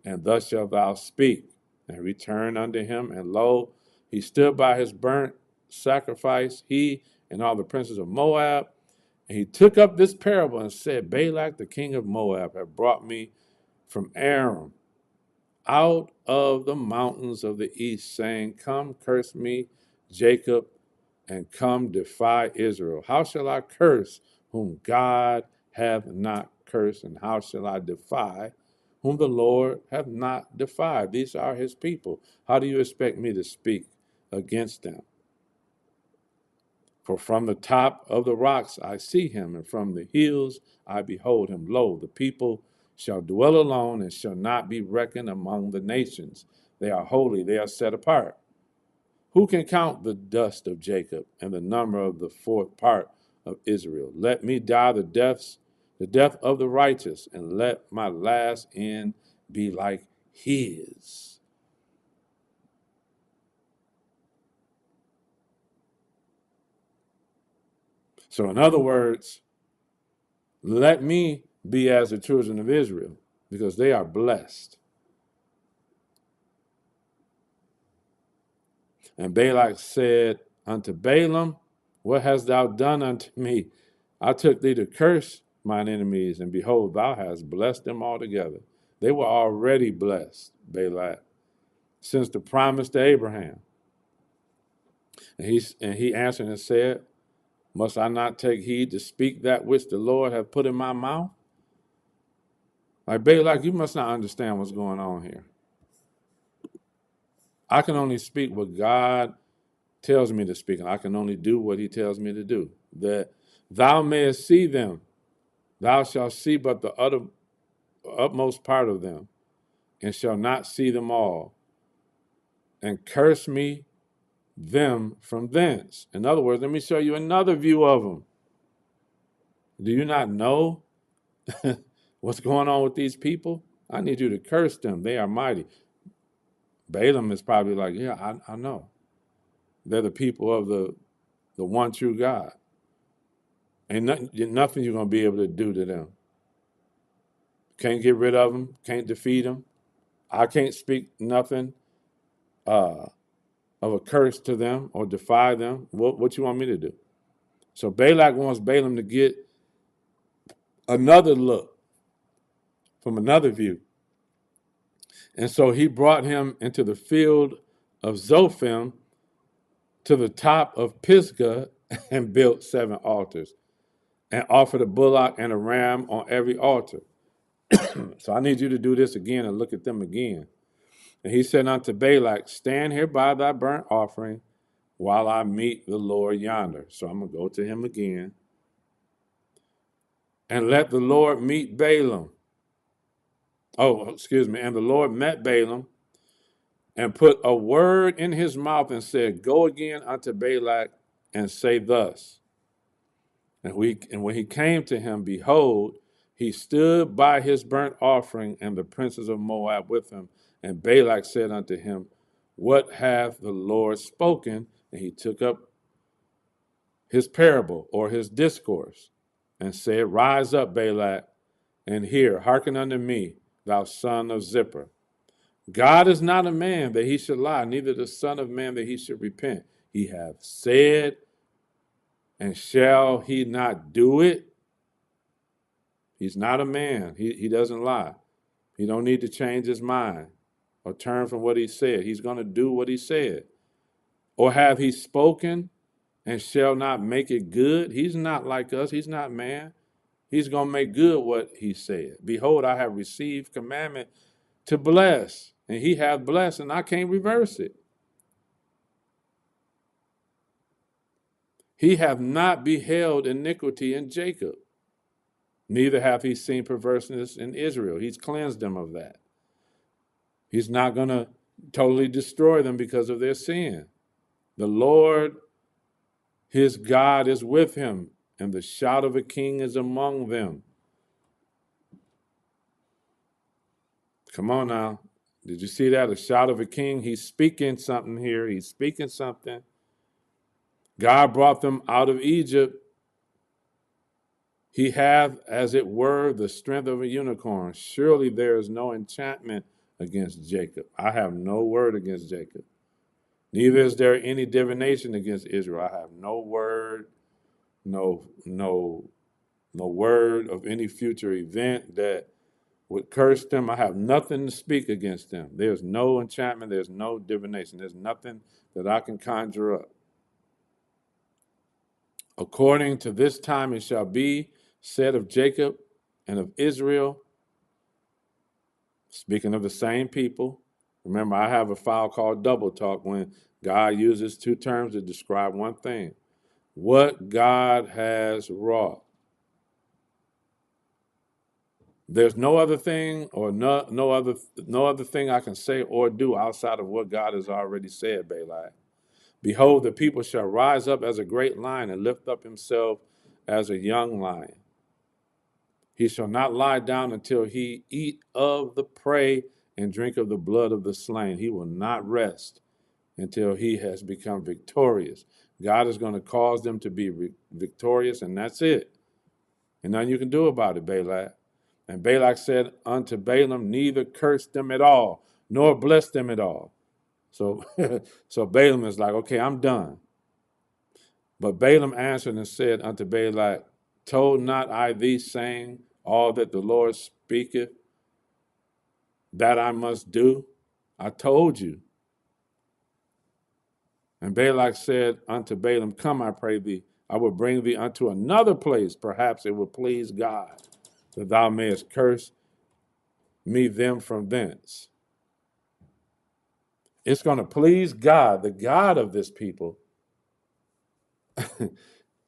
and thus shalt thou speak. And return unto him, and lo, he stood by his burnt sacrifice, he and all the princes of Moab. And he took up this parable and said, Balak, the king of Moab, hath brought me from Aram, out of the mountains of the east, saying, come, curse me, Jacob, and come, defy Israel. How shall I curse whom God hath not cursed, and how shall I defy whom the Lord hath not defied? These are his people. How do you expect me to speak against them? For from the top of the rocks I see him, and from the hills I behold him. Lo, the people shall dwell alone and shall not be reckoned among the nations. They are holy, they are set apart. Who can count the dust of Jacob and the number of the 4th part of Israel? Let me die the death of the righteous, and let my last end be like his. So in other words, let me be as the children of Israel, because they are blessed. And Balak said unto Balaam, what hast thou done unto me? I took thee to curse mine enemies, and behold, thou hast blessed them altogether. They were already blessed, Balak, since the promise to Abraham. And he answered and said, must I not take heed to speak that which the Lord hath put in my mouth? Like, Balak, you must not understand what's going on here. I can only speak what God tells me to speak, and I can only do what he tells me to do. That thou mayest see them, thou shalt see but the utmost part of them, and shall not see them all. and curse me them from thence. In other words, let me show you another view of them. Do you not know what's going on with these people? I need you to curse them. They are mighty. Balaam is probably like, yeah, I know. They're the people of the one true God. Ain't nothing you're going to be able to do to them. Can't get rid of them. Can't defeat them. I can't speak nothing of a curse to them or defy them. What you want me to do? So Balak wants Balaam to get another look from another view. And so he brought him into the field of Zophim to the top of Pisgah and built 7 altars and offered a bullock and a ram on every altar. So I need you to do this again and look at them again. And he said unto Balak, stand here by thy burnt offering while I meet the Lord yonder. So I'm going to go to him again. And let the Lord meet Balaam. And the Lord met Balaam and put a word in his mouth and said, go again unto Balak and say thus. And when he came to him, behold, he stood by his burnt offering and the princes of Moab with him. And Balak said unto him, what hath the Lord spoken? And he took up his parable or his discourse and said, rise up, Balak, and hear, hearken unto me, thou son of Zippor. God is not a man that he should lie, neither the son of man that he should repent. He hath said, and shall he not do it? He's not a man. He doesn't lie. He don't need to change his mind or turn from what he said. He's going to do what he said. Or have he spoken and shall not make it good? He's not like us. He's not man. He's going to make good what he said. Behold, I have received commandment to bless, and he hath blessed, and I can't reverse it. He hath not beheld iniquity in Jacob, neither hath he seen perverseness in Israel. He's cleansed them of that. He's not going to totally destroy them because of their sin. The Lord, his God, is with him, and the shout of a king is among them. Come on now. Did you see that? A shout of a king. He's speaking something here. He's speaking something. God brought them out of Egypt. He hath, as it were, the strength of a unicorn. Surely there is no enchantment against Jacob. I have no word against Jacob. Neither is there any divination against Israel. I have no word, no word of any future event that would curse them. I have nothing to speak against them. There's no enchantment. There's no divination. There's nothing that I can conjure up. According to this time it shall be said of Jacob and of Israel, speaking of the same people. Remember, I have a file called Double Talk when God uses 2 terms to describe one thing. What God has wrought. There's no other thing or no other thing I can say or do outside of what God has already said, Balak. Behold, the people shall rise up as a great lion and lift up himself as a young lion. He shall not lie down until he eat of the prey and drink of the blood of the slain. He will not rest until he has become victorious. God is going to cause them to be victorious, and that's it. And nothing you can do about it, Balak. And Balak said unto Balaam, neither curse them at all, nor bless them at all. So, so Balaam is like, okay, I'm done. But Balaam answered and said unto Balak, told not I thee, saying, all that the Lord speaketh, that I must do? I told you. And Balak said unto Balaam, come, I pray thee, I will bring thee unto another place. Perhaps it will please God, that thou mayest curse me them from thence. It's going to please God, the God of this people.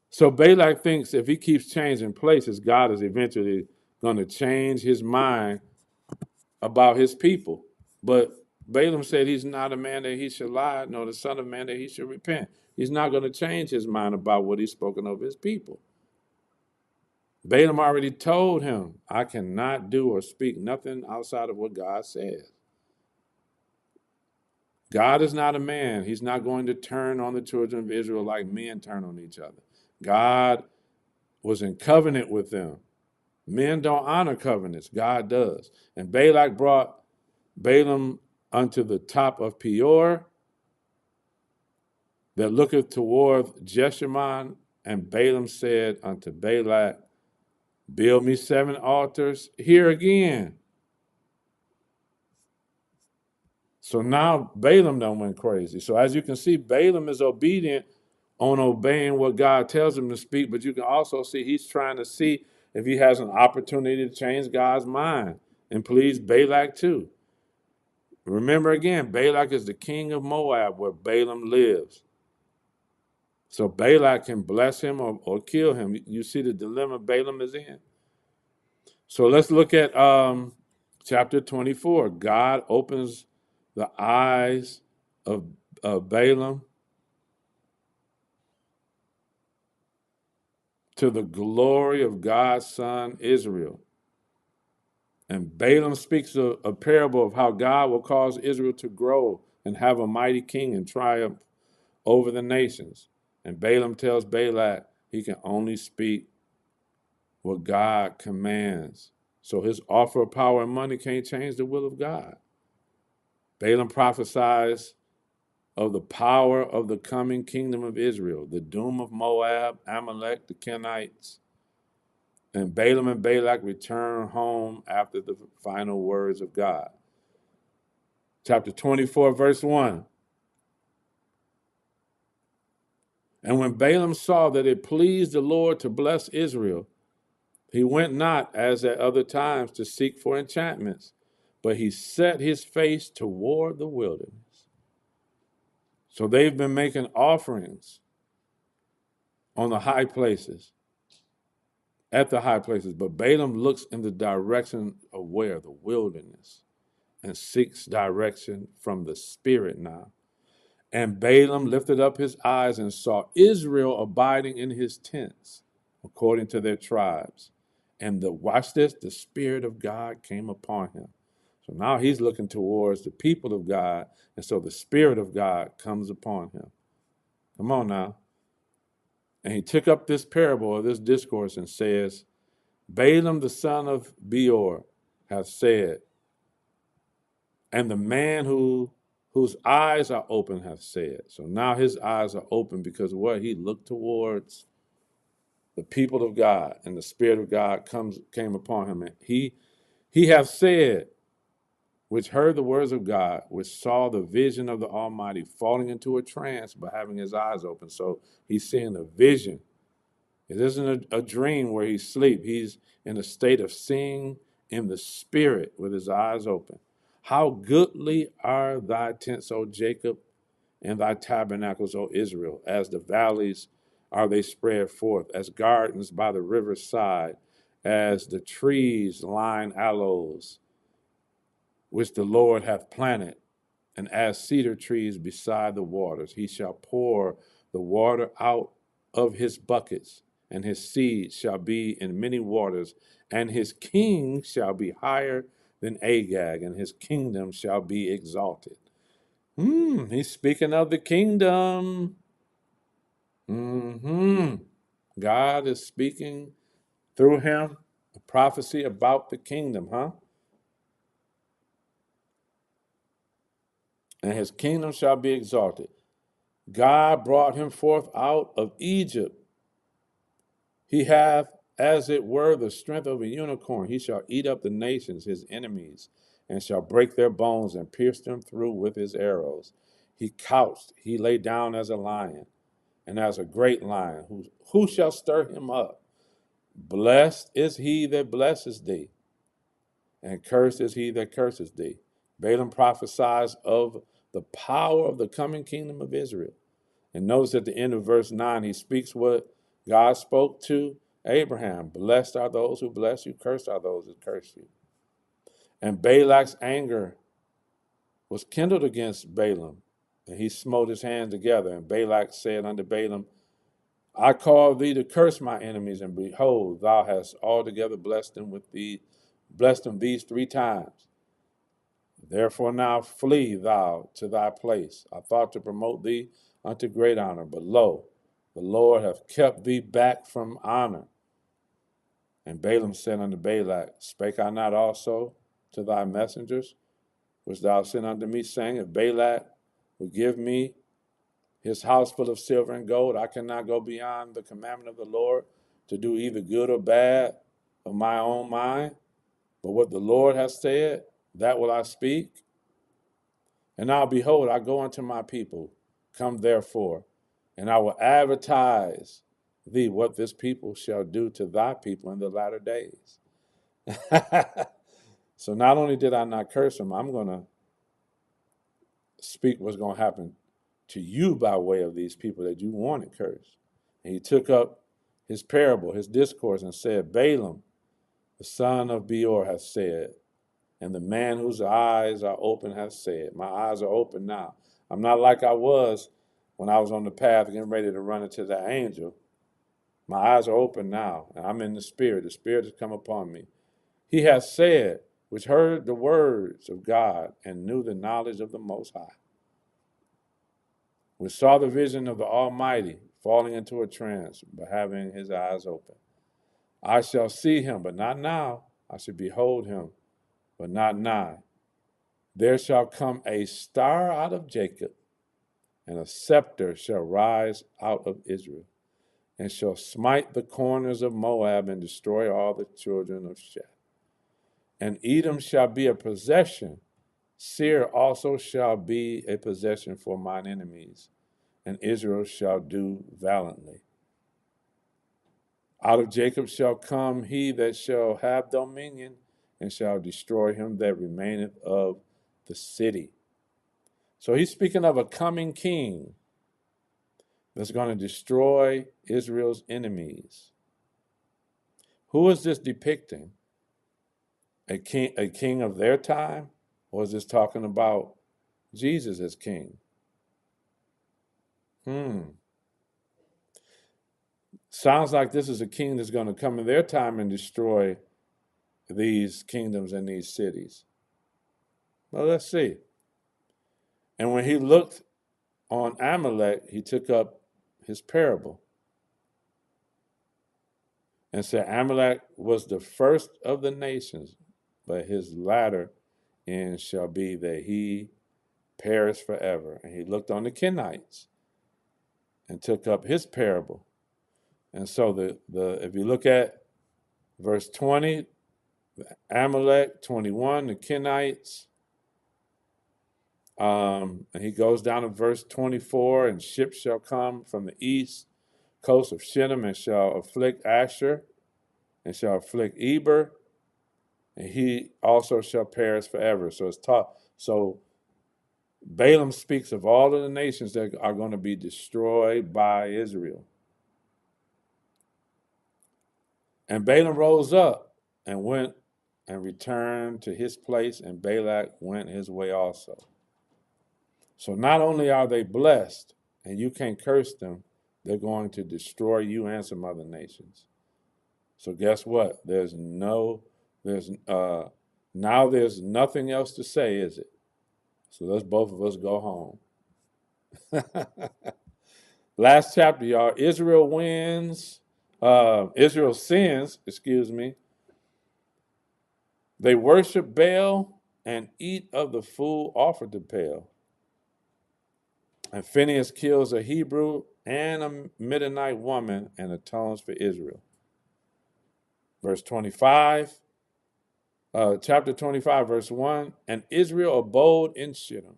So Balak thinks if he keeps changing places, God is eventually going to change his mind about his people. But Balaam said he's not a man that he should lie, nor the son of man that he should repent. He's not going to change his mind about what he's spoken of his people. Balaam already told him, I cannot do or speak nothing outside of what God says. God is not a man. He's not going to turn on the children of Israel like men turn on each other. God was in covenant with them. Men don't honor covenants. God does. And Balak brought Balaam unto the top of Peor that looketh toward Jeshimon. And Balaam said unto Balak, build me 7 altars here again. So now Balaam done went crazy. So as you can see, Balaam is obedient on obeying what God tells him to speak, but you can also see he's trying to see if he has an opportunity to change God's mind and please Balak too. Remember again, Balak is the king of Moab where Balaam lives. So Balak can bless him or kill him. You see the dilemma Balaam is in. So let's look at chapter 24. God opens the eyes of Balaam to the glory of God's son Israel. And Balaam speaks a parable of how God will cause Israel to grow and have a mighty king and triumph over the nations. And Balaam tells Balak he can only speak what God commands. So his offer of power and money can't change the will of God. Balaam prophesies of the power of the coming kingdom of Israel, the doom of Moab, Amalek, the Kenites. And Balaam and Balak return home after the final words of God. Chapter 24, verse 1. And when Balaam saw that it pleased the Lord to bless Israel, he went not as at other times to seek for enchantments, but he set his face toward the wilderness. So they've been making offerings on the high places, at the high places. But Balaam looks in the direction of where? The wilderness, and seeks direction from the Spirit now. And Balaam lifted up his eyes and saw Israel abiding in his tents, according to their tribes. And watch this, the Spirit of God came upon him. So now he's looking towards the people of God, and so the Spirit of God comes upon him. Come on now. And he took up this parable or this discourse and says, Balaam the son of Beor hath said, and the man whose eyes are open hath said. So now his eyes are open because what? He looked towards the people of God, and the Spirit of God came upon him. And he hath said, which heard the words of God, which saw the vision of the Almighty, falling into a trance but having his eyes open. So he's seeing a vision. It isn't a dream where he's asleep. He's in a state of seeing in the Spirit with his eyes open. How goodly are thy tents, O Jacob, and thy tabernacles, O Israel, as the valleys are they spread forth, as gardens by the river's side, as the trees line aloes, which the Lord hath planted, and as cedar trees beside the waters. He shall pour the water out of his buckets, and his seed shall be in many waters, and his king shall be higher than Agag, and his kingdom shall be exalted. He's speaking of the kingdom. God is speaking through him a prophecy about the kingdom, And his kingdom shall be exalted. God brought him forth out of Egypt. He hath, as it were, the strength of a unicorn. He shall eat up the nations, his enemies, and shall break their bones and pierce them through with his arrows. He couched, he lay down as a lion, and as a great lion. Who shall stir him up? Blessed is he that blesses thee, and cursed is he that curses thee. Balaam prophesies of the power of the coming kingdom of Israel. And notice at the end of verse 9, he speaks what God spoke to Abraham. Blessed are those who bless you, cursed are those who curse you. And Balak's anger was kindled against Balaam, and he smote his hands together. And Balak said unto Balaam, I call thee to curse my enemies, and behold, thou hast altogether blessed them these 3 times. Therefore now flee thou to thy place. I thought to promote thee unto great honor, but lo, the Lord hath kept thee back from honor. And Balaam said unto Balak, Spake I not also to thy messengers, which thou sent unto me, saying, If Balak would give me his house full of silver and gold, I cannot go beyond the commandment of the Lord to do either good or bad of my own mind. But what the Lord hath said, that will I speak. And now behold, I go unto my people. Come therefore, and I will advertise thee what this people shall do to thy people in the latter days. So not only did I not curse them, I'm going to speak what's going to happen to you by way of these people that you wanted cursed. And he took up his parable, his discourse, and said, Balaam, the son of Beor, hath said, and the man whose eyes are open hath said, my eyes are open now. I'm not like I was when I was on the path getting ready to run into that angel. My eyes are open now, and I'm in the Spirit. The Spirit has come upon me. He hath said, which heard the words of God and knew the knowledge of the Most High, which saw the vision of the Almighty falling into a trance, but having his eyes open. I shall see him, but not now. I shall behold him, but not nigh. There shall come a star out of Jacob, and a scepter shall rise out of Israel, and shall smite the corners of Moab and destroy all the children of Sheth. And Edom shall be a possession. Seir also shall be a possession for mine enemies, and Israel shall do valiantly. Out of Jacob shall come he that shall have dominion, and shall destroy him that remaineth of the city. So he's speaking of a coming king that's going to destroy Israel's enemies. Who is this depicting? A king of their time? Or is this talking about Jesus as king? Sounds like this is a king that's going to come in their time and destroy these kingdoms and these cities. Well, let's see. And when he looked on Amalek, he took up his parable and said, Amalek was the first of the nations, but his latter end shall be that he perish forever. And he looked on the Kenites and took up his parable. And so if you look at verse 20, Amalek, 21, the Kenites, and he goes down to verse 24, and ships shall come from the east coast of Shittim, and shall afflict Asher, and shall afflict Eber, and he also shall perish forever. So it's taught. So Balaam speaks of all of the nations that are going to be destroyed by Israel. And Balaam rose up and went and returned to his place, and Balak went his way also. So not only are they blessed, and you can't curse them, they're going to destroy you and some other nations. So guess what? There's nothing else to say, is it? So let's both of us go home. Last chapter, y'all. Israel sins, They worship Baal and eat of the food offered to Baal. And Phinehas kills a Hebrew and a Midianite woman and atones for Israel. Verse 25, chapter 25, verse 1, and Israel abode in Shittim,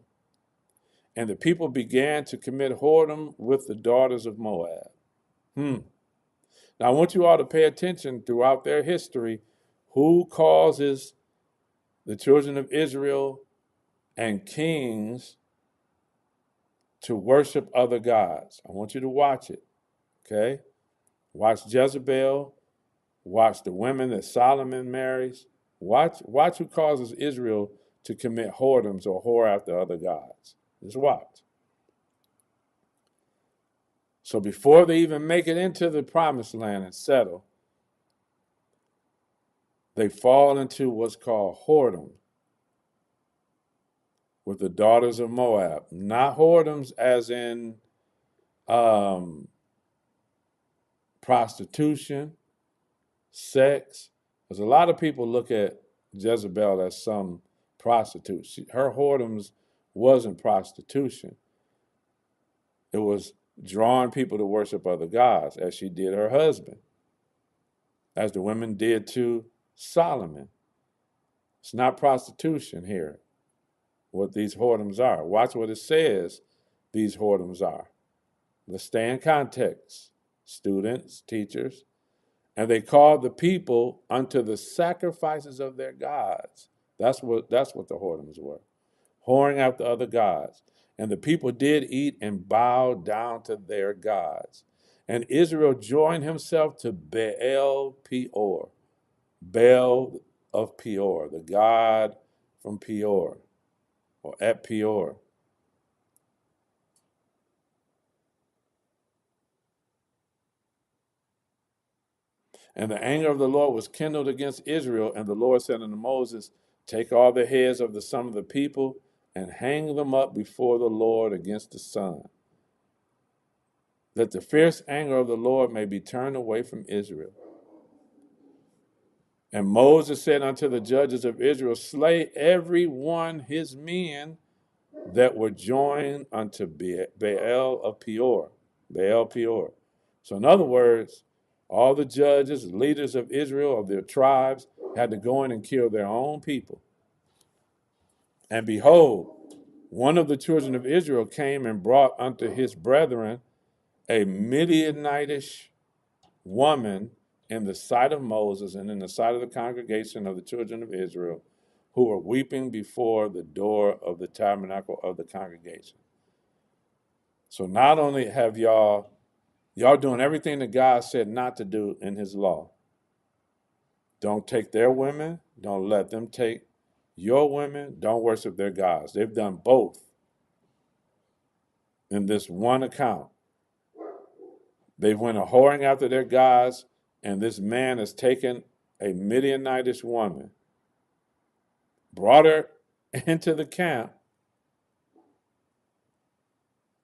and the people began to commit whoredom with the daughters of Moab. Now I want you all to pay attention throughout their history who causes the children of Israel and kings to worship other gods. I want you to watch it, okay? Watch Jezebel. Watch the women that Solomon marries. Watch who causes Israel to commit whoredoms or whore after other gods. Just watch. So before they even make it into the promised land and settle, they fall into what's called whoredom with the daughters of Moab. Not whoredoms as in prostitution, sex. Because a lot of people look at Jezebel as some prostitute. Her whoredoms wasn't prostitution. It was drawing people to worship other gods, as she did her husband, as the women did to Solomon. It's not prostitution here, what these whoredoms are. Watch what it says these whoredoms are. Let's stay in context, students, teachers. And they called the people unto the sacrifices of their gods. That's what the whoredoms were, whoring after other gods. And the people did eat and bow down to their gods. And Israel joined himself to Baal Peor, Baal of Peor, the god from Peor, or at Peor. And the anger of the Lord was kindled against Israel, and the Lord said unto Moses, take all the heads of the sons of the people and hang them up before the Lord against the sun, that the fierce anger of the Lord may be turned away from Israel. And Moses said unto the judges of Israel, slay every one his men that were joined unto Baal of Peor, Baal Peor. So in other words, all the judges, leaders of Israel, of their tribes, had to go in and kill their own people. And behold, one of the children of Israel came and brought unto his brethren a Midianitish woman in the sight of Moses and in the sight of the congregation of the children of Israel, who were weeping before the door of the tabernacle of the congregation. So not only have y'all doing everything that God said not to do in his law. Don't take their women. Don't let them take your women. Don't worship their gods. They've done both in this one account. They went a whoring after their gods, and this man has taken a Midianitish woman, brought her into the camp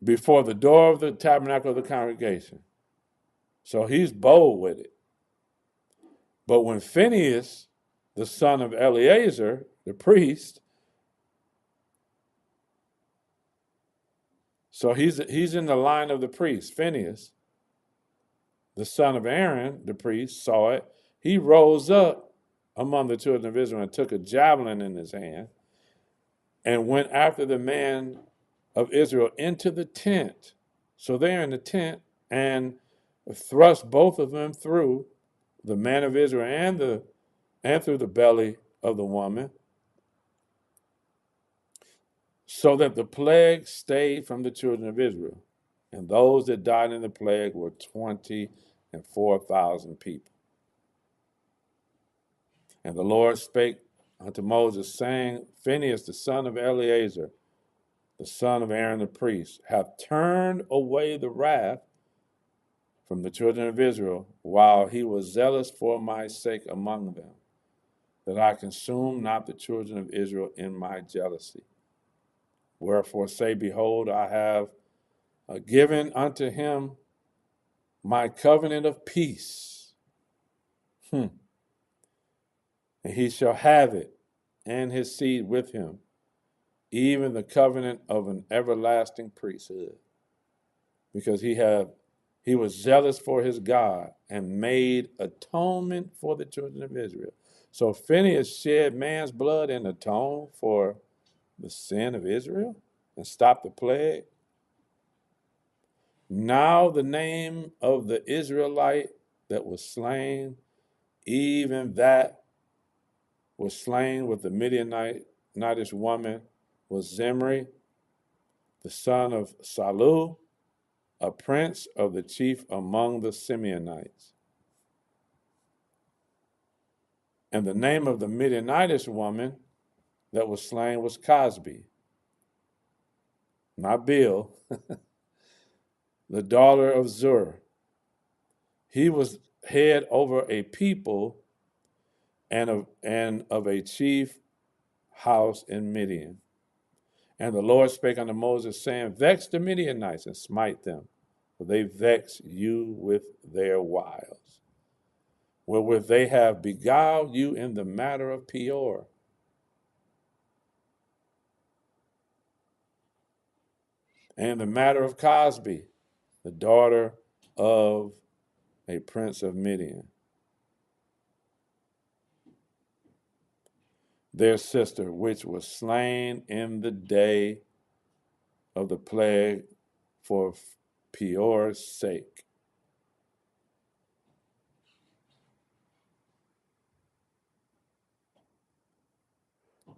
before the door of the tabernacle of the congregation. So he's bold with it. But when Phinehas, the son of Eleazar, the priest, so he's in the line of the priest, Phinehas, the son of Aaron, the priest, saw it. He rose up among the children of Israel and took a javelin in his hand and went after the man of Israel into the tent. So they're in the tent and thrust both of them through the man of Israel and through the belly of the woman, so that the plague stayed from the children of Israel. And those that died in the plague were 24,000 people. And the Lord spake unto Moses, saying, Phinehas, the son of Eleazar, the son of Aaron the priest, hath turned away the wrath from the children of Israel, while he was zealous for my sake among them, that I consume not the children of Israel in my jealousy. Wherefore say, behold, I have given unto him my covenant of peace. And he shall have it, and his seed with him, even the covenant of an everlasting priesthood. Because he was zealous for his God and made atonement for the children of Israel. So Phinehas shed man's blood and atoned for the sin of Israel and stopped the plague. Now the name of the Israelite that was slain, even that was slain with the Midianitish woman, was Zimri, the son of Salu, a prince of the chief among the Simeonites. And the name of the Midianitish woman that was slain was Cosby, not Bill, the daughter of Zur. He was head over a people and of a chief house in Midian. And the Lord spake unto Moses, saying, Vex the Midianites and smite them, for they vex you with their wiles, wherewith they have beguiled you in the matter of Peor. And the matter of Cosby, the daughter of a prince of Midian, their sister, which was slain in the day of the plague for Peor's sake.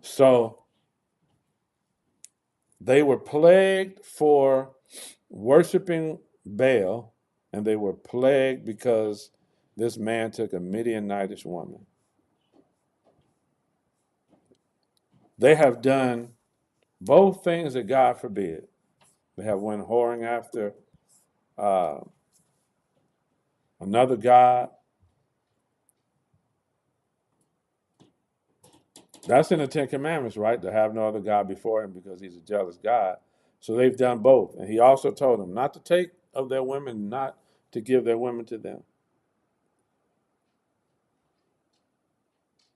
So they were plagued for worshiping Baal, and they were plagued because this man took a Midianitish woman. They have done both things that God forbid. They have went whoring after another god. That's in the Ten Commandments, right? To have no other god before him because he's a jealous God. So they've done both. And he also told them not to take of their women, not to give their women to them.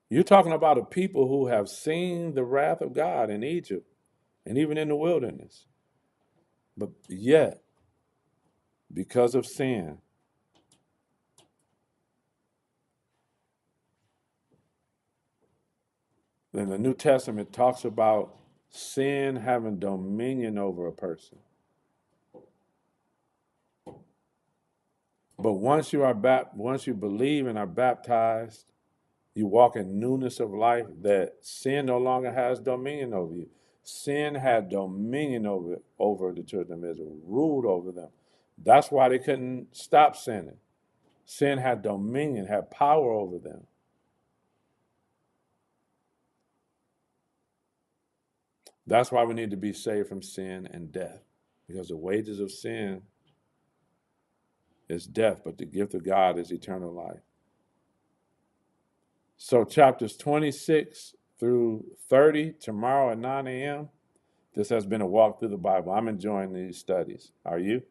You're talking about a people who have seen the wrath of God in Egypt and even in the wilderness. But yet, because of sin, then the New Testament talks about sin having dominion over a person. But once you believe and are baptized, you walk in newness of life, that sin no longer has dominion over you. Sin had dominion over the children of Israel, ruled over them. That's why they couldn't stop sinning. Sin had dominion, had power over them. That's why we need to be saved from sin and death, because the wages of sin is death, but the gift of God is eternal life. So chapters 26 through 30 tomorrow at 9 a.m. This has been a walk through the Bible. I'm enjoying these studies. Are you?